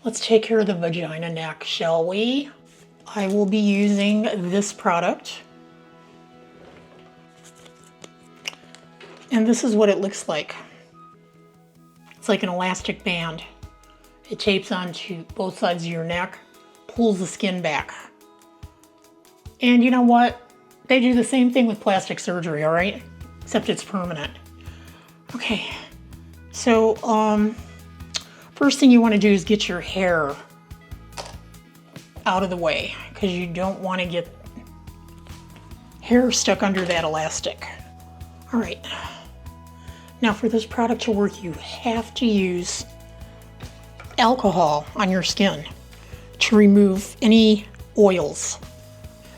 Let's take care of the vagina neck, shall we? I will be using this product. And this is what it looks like. It's like an elastic band. It tapes onto both sides of your neck, pulls the skin back. And you know what? They do the same thing with plastic surgery, all right? Except it's permanent. Okay, so first thing you want to do is get your hair out of the way because you don't want to get hair stuck under that elastic. All right, now for this product to work, you have to use alcohol on your skin to remove any oils.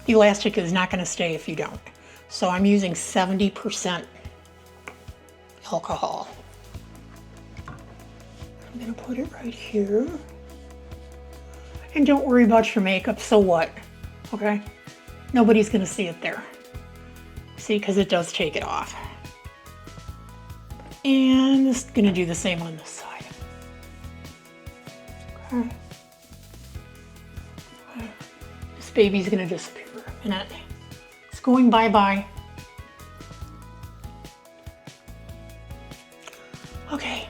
The elastic is not going to stay if you don't. So I'm using 70% alcohol. I'm going to put it right here. And don't worry about your makeup, so what? Okay? Nobody's going to see it there. See, because it does take it off. And this is going to do the same on this side. Okay. This baby's going to disappear in a minute. It's going bye-bye. Okay.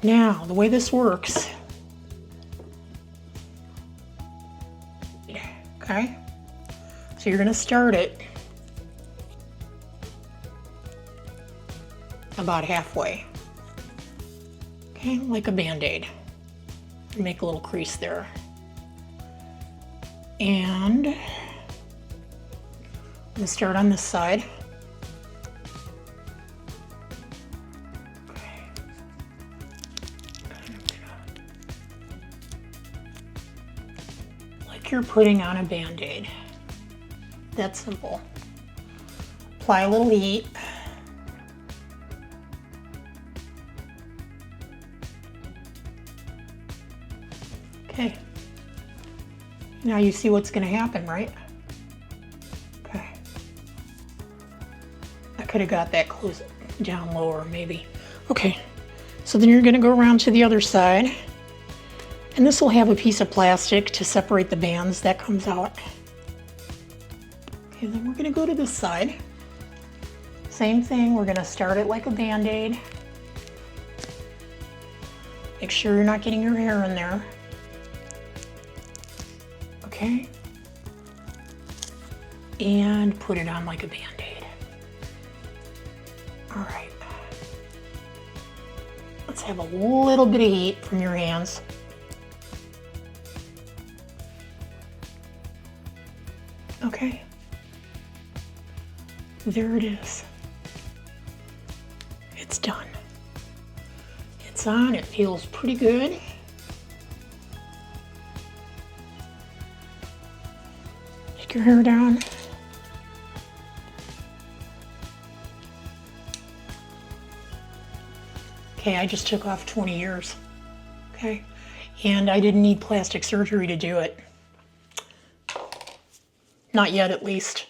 Now, the way this works, okay? So you're going to start it about halfway, okay? Like a Band-Aid. Make a little crease there. And I'm going to start on this side. Like you're putting on a Band-Aid. That simple. Apply a little heat. Okay. Now you see what's going to happen, right? Okay. I could have got that close down lower, maybe. Okay. So then you're going to go around to the other side. And this will have a piece of plastic to separate the bands that comes out. Okay, then we're going to go to this side. Same thing, we're going to start it like a Band-Aid. Make sure you're not getting your hair in there. Okay. And put it on like a Band-Aid. All right. Let's have a little bit of heat from your hands. Okay. There it is. It's done. It's on, it feels pretty good. Take your hair down. Okay, I just took off 20 years. Okay, and I didn't need plastic surgery to do it. Not yet, at least.